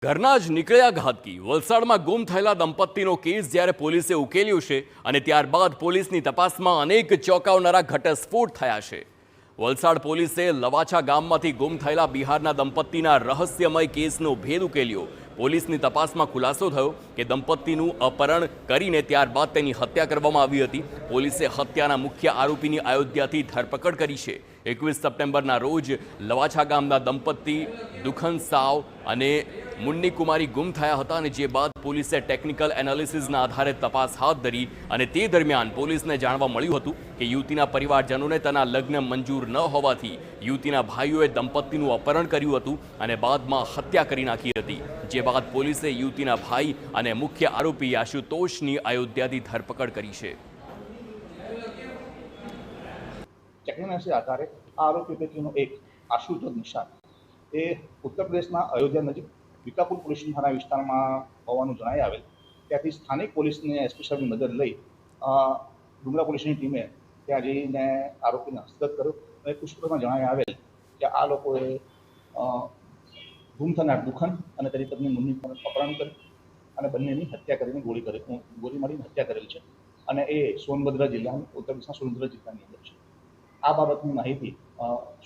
ઘરના જ નીકળ્યા ઘાતકી વલસાડમાં ગુમ થયેલા દંપતીનો કેસ જ્યારે પોલીસે ઉકેલ્યો છે અને ત્યારબાદ પોલીસની તપાસમાં અનેક ચોંકાવનારા ઘટસ્ફોટ થયા છે। વલસાડ પોલીસે લવાછા ગામમાંથી ગુમ થયેલા બિહારના દંપતીના રહસ્યમય કેસનો ભેદ ઉકેલ્યો। પોલીસની તપાસમાં ખુલાસો થયો કે દંપતીનું અપહરણ કરીને ત્યારબાદ તેની હત્યા કરવામાં આવી હતી। પોલીસે હત્યાના મુખ્ય આરોપીની અયોધ્યાથી ધરપકડ કરી છે। 21 સપ્ટેમ્બરના રોજ લવાછા ગામના દંપતી દુખન સાવ અને મુન્ની કુમારી ગુમ થયા હતા અને જે બાદ પોલીસે ટેકનિકલ એનાલિસિસના આધારે તપાસ હાથ ધરી અને તે દરમિયાન પોલીસને જાણવા મળ્યું હતું કે યુવતીના પરિવારજનોને તેના લગ્ન મંજૂર ન હોવાથી યુવતીના ભાઈઓએ દંપતીનું અપહરણ કર્યું હતું અને બાદમાં હત્યા કરી નાખી હતી। જે બાદ પોલીસે યુવતીના ભાઈ અને મુખ્ય આરોપી આશુતોષની અયોધ્યાથી ધરપકડ કરી છે। ટેકનિકલ આધારે આરોપી પૈકીનો એક આશુતોષ નિશાન એ ઉત્તર પ્રદેશના અયોધ્યા નજીક વિકાપુર પોલીસ થાણા વિસ્તારમાં હોવાનું જણાઈ આવેલ। ત્યાંથી સ્થાનિક પોલીસને એસપી સાહેબની મદદ લઈ ડુંગરા પોલીસની ટીમે ત્યાં જઈને આરોપીને હસ્તગત કર્યો અને પૂછપરછમાં જણાઈ આવેલ કે આ લોકોએ ગુમ થનાર દુખન અને તેની પત્ની મુન્નીનું અપહરણ કરી અને બંનેની હત્યા કરીને ગોળી મારીને હત્યા કરેલ છે અને એ સોનભદ્ર જિલ્લાની ઉત્તર પ્રદેશના સોનભદ્ર જિલ્લાની અંદર છે। આ બાબતની માહિતી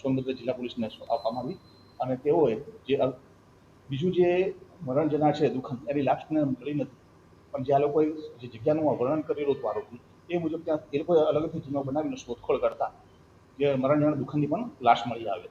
સોનભદ્ર જિલ્લા પોલીસને આપવામાં આવી અને તેઓએ બીજું જે મરણ જનાર છે દુખન એની લાશને મળી નથી, પણ જે આ લોકોએ જે જગ્યાનું વર્ણન કરેલું હતું આરોપી એ મુજબ ત્યાં એ લોકોએ અલગથી જગ્યા બનાવીને શોધખોળ કરતા જે મરણ જનાર દુખનની પણ લાશ મળી આવે।